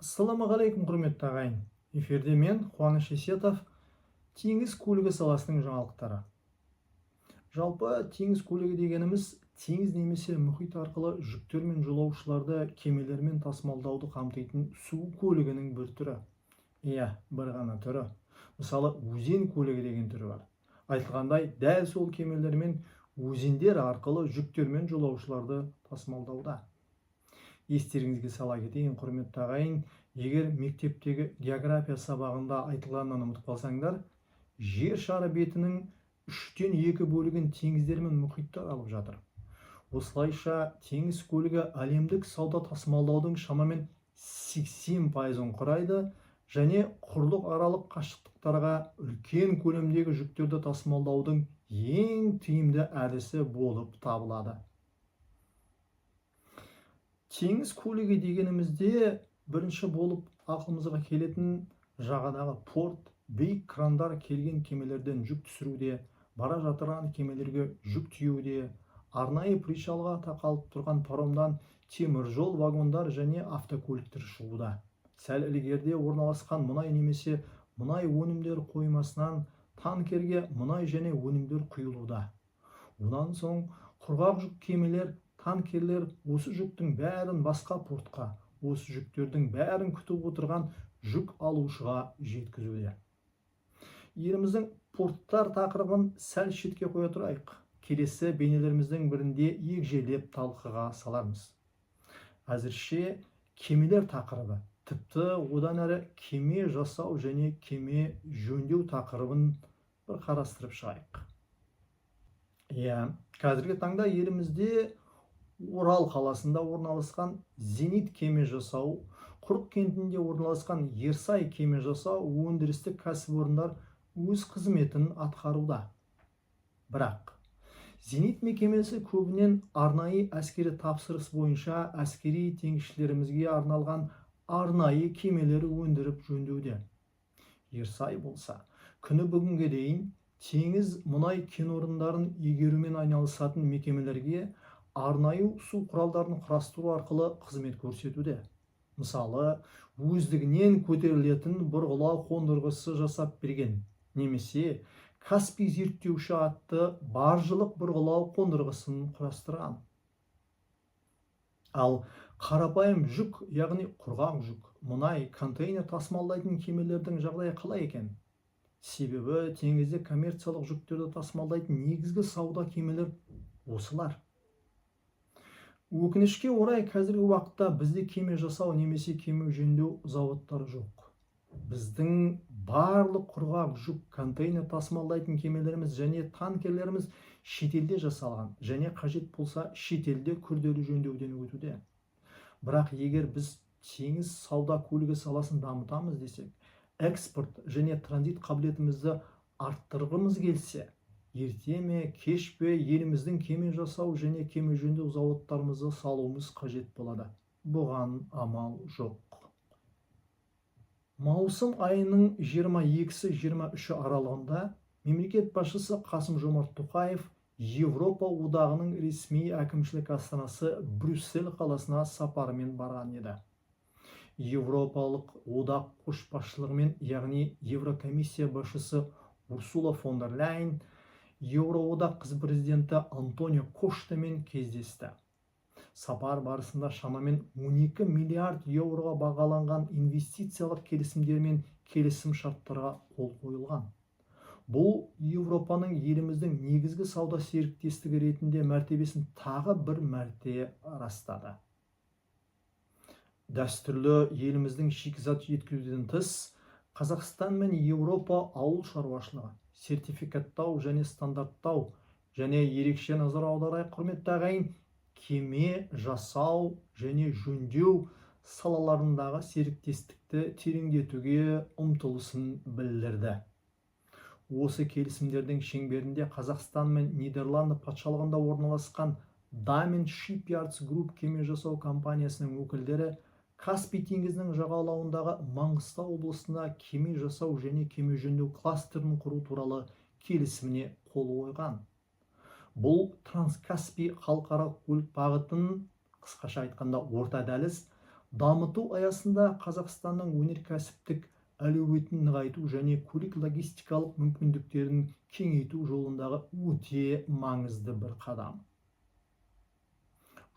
Ассалаумағалейкум, құрметті ағайын. Эфирде мен, Қуаныш Есетов, теңіз көлігі саласының жаңалықтары. Жалпы теңіз көлігі дегеніміз теңіз немесе мұхит арқылы жүктер мен жолаушыларды кемелермен тасымалдауды қамтитын су көлігінің бір түрі. Бір ғана түрі. Мысалы, өзен көлігі деген түрі бар. Айтылғандай, дәл сол кемелермен өзендер арқылы жүктер мен жолаушыларды тасымалдауда. Естеріңізге сала кетейін, құрметті ағайын, егер мектептегі география сабағында айтылғанын ұмытып қалсаңдар, жер шары бетінің 3/2 бөлігін теңіздер мен мұхиттар алып жатыр. Осылайша теңіз көлігі әлемдік сауда тасымалдаудың шамамен 80%-ын құрайды және құрлық аралық қашықтықтарға үлкен көлемдегі жүктерді тасымалдаудың ең тиімді әдісі болып табылады. Теңіз көлігі дегенімізде бірінші болып ақылымызға келетін жағадағы порт, биік крандар келген кемелерден жүк түсіруде, бара жатырған кемелерге жүк тиеуде, арнайы причалға тақалып тұрған паромдан темір жол вагондар және автокөліктер шығуда. Сәл ілгерде орналасқан мұнай немесе мұнай өнімдер қоймасынан танкерге мұнай және өнімдер құйылуда. Онан соң құрғақ жүк кемелер, танкерлер осы жүктің бәрін басқа портқа, осы жүктердің бәрін күтіп отырған жүк алушыға жеткізуде. Еліміздің порттар тақырыбын сәл шетке қоя тұрайық. Келесі бейнелеріміздің бірінде егжейлеп талқыға салармыз. Әзірше кемелер тақырыбы, тіпті одан әрі кеме жасау және кеме жөндеу тақырыбын бір қарастырып шығайық. Қазіргі таңда елімізде Орал қаласында орналасқан Зенит кеме жасау, Құрық кентінде орналасқан Ерсай кеме жасау өндірістік кәсіпорындар өз қызметін атқаруда. Бірақ Зенит мекемесі көбінен арнайы әскери тапсырыс бойынша әскери теңізшілерімізге арналған арнайы кемелер өндіріп жөндеуде. Ерсай болса, күні бүгінге дейін теңіз мұнай кен орындарын игерумен айналысатын мекемелерге арнайы су құралдарын құрастыру арқылы қызмет көрсетуде. Мысалы, өздігінен көтерілетін бұрғылау қондырғысы жасап берген, немесе Каспий зерттеуші атты баржылық бұрғылау қондырғысын құрастырған. Ал қарапайым жүк, яғни құрғақ жүк, мұнай, контейнер тасымалдайтын кемелердің жағдайы қалай екен? Себебі теңізде коммерциялық жүктерді тасымалдайтын негізгі сауда кемелер осылар. Өкінішке орай қазіргі уақытта бізде кеме жасау немесе кеме жөндеу зауыттары жоқ. Біздің барлық құрғақ жүк, контейнер тасымалдайтын кемелеріміз және танкерлеріміз шетелде жасалған және қажет болса шетелде күрделі жөндеуден өтуде. Бірақ егер біз теңіз сауда көлігі саласын дамытамыз десек, экспорт және транзит қабілетімізді арттырғымыз келсе, ерте ме кеш пе еліміздің кеме жасау және кеме жөндеу зауыттарымызды салуымыз қажет болады. Бұған амал жоқ. Маусым айының 22-23 аралығында мемлекет басшысы Қасым-Жомарт Тоқаев Европа одағының ресми әкімшілік астанасы Брюссель қаласына сапарымен барған еді. Европалық одақ көшбасшылығымен, яғни Еврокомиссия басшысы Урсула фон дер Ляйен Еуроодақ президенті Антонио Коштамен кездесті. Сапар барысында шамамен 12 миллиард еуроға бағаланған инвестициялық келісімдер мен келісім шарттарға қол қойылған. Бұл Европаның еліміздің негізгі сауда серіктестігі ретінде мәртебесін тағы бір мәрте растады. Дәстүрлі еліміздің шикізат жеткізуден тыс, Қазақстан мен Еуропа ауыл шаруашылығы, сертификаттау және стандарттау және ерекше назар аударайық, құрметті ағайын, кеме жасау және жөндеу салаларындағы серіктестікті тереңдетуге ұмтылысын білдірді. Осы келісімдердің шеңберінде Қазақстан мен Нидерланды патшалығында орналасқан Diamond Shipyards Group кеме жасау компаниясының өкілдері Каспий теңізінің жағалауындағы Маңғыстау облысында кеме жасау және кеме жөндеу кластерін құру туралы келісіміне қол қойған. Бұл Транскаспий халықаралық көлік бағытын, қысқаша айтқанда орта дәліз, дамыту аясында Қазақстанның өнеркәсіптік әлеуетін нығайту және көлік логистикалық мүмкіндіктерін кеңейту жолындағы өте маңызды бір қадам.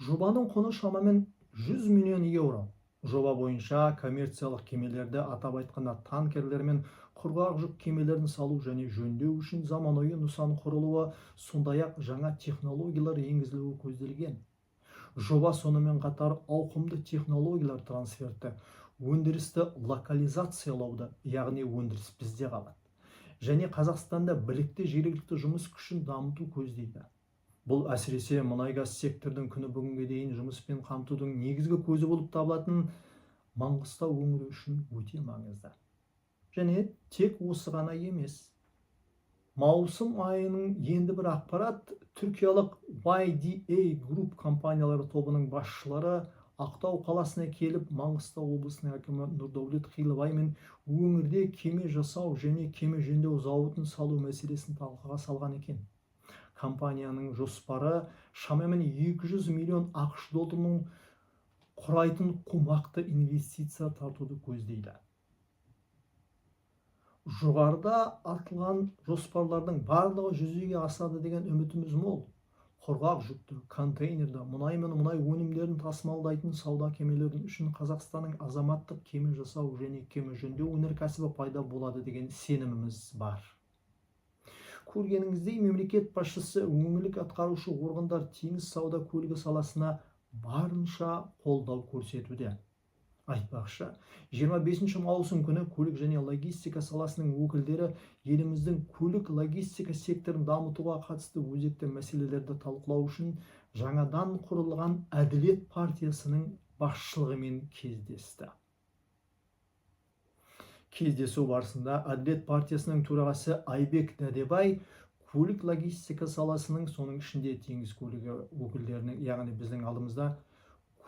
Жобаның құны шамамен 100 миллион еуро. Жоба бойынша коммерциялық кемелерді, атап айтқанда танкерлер мен құрғақ жүк кемелерін салу және жөндеу үшін заманауи нысан құрылуы, сондай-ақ жаңа технологиялар енгізілуі көзделген. Жоба сонымен қатар ауқымды технологиялар трансферті, өндірісті локализациялауды, яғни өндіріс бізде қалады, және Қазақстанда білікті жергілікті жұмыс күшін дамыту көздейді. Бұл әсіресе мұнай-газ сектордың күні бүгінге дейін жұмыспен қамтудың негізгі көзі болып табылатын Маңғыстау өңірі үшін өте маңызды. Және тек осы ғана емес. Маусым айының енді бір ақпарат, түркиялық YDA Group компаниялары тобының басшылары Ақтау қаласына келіп, Маңғыстау облысының әкімі Нұрдәулет Қилыбай мен өңірде кеме жасау және кеме жөндеу зауытын салу мәселесін талқыға салған екен. Компанияның жоспары шамамен 200 миллион ақш долларының құрайтын қомақты инвестиция тартуды көздейді. Жоғарыда артылған жоспарлардың барлығы жүзеге асады деген үмітіміз мол. Құрғақ жүкті, контейнерді, мұнай мен мұнай өнімдерін тасымалдайтын сауда кемелерінің үшін Қазақстанның азаматтық кеме жасау және кеме жөндеу өнеркәсібі пайда болады деген сеніміміз бар. Көргеніңіздей, мемлекет басшысы өңірлік атқарушы органдар теңіз сауда көлігі саласына барынша қолдау көрсетуде. Айтпақшы, 25 маусым күні көлік және логистика саласының өкілдері еліміздің көлік логистика секторын дамытуға қатысты өзекті мәселелерді талқылау үшін жаңадан құрылған Әділет партиясының басшылығымен кездесті. Кездесу барысында Әділет партиясының төрағасы Айбек Дәдебай көлік логистика саласының, соның ішінде теңіз көлігі өкілдерінің, яғни біздің алдымызда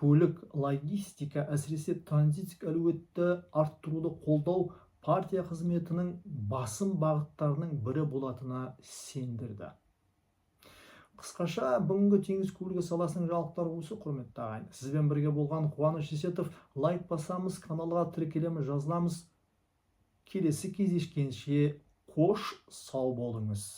көлік логистика, әсіресе транзиттік әлеуетті арттыруды қолдау партия қызметінің басым бағыттарының бірі болатынына сендірді. Қысқаша, бүгінгі теңіз көлігі саласының жаңалықтары осы, құрметті ағайын. Сізбен бірге болған Қуаныш Есетов. Лайк басамыз, каналға тіркелеміз, жазыламыз. Келесі кездескенше қош сау болыңыз.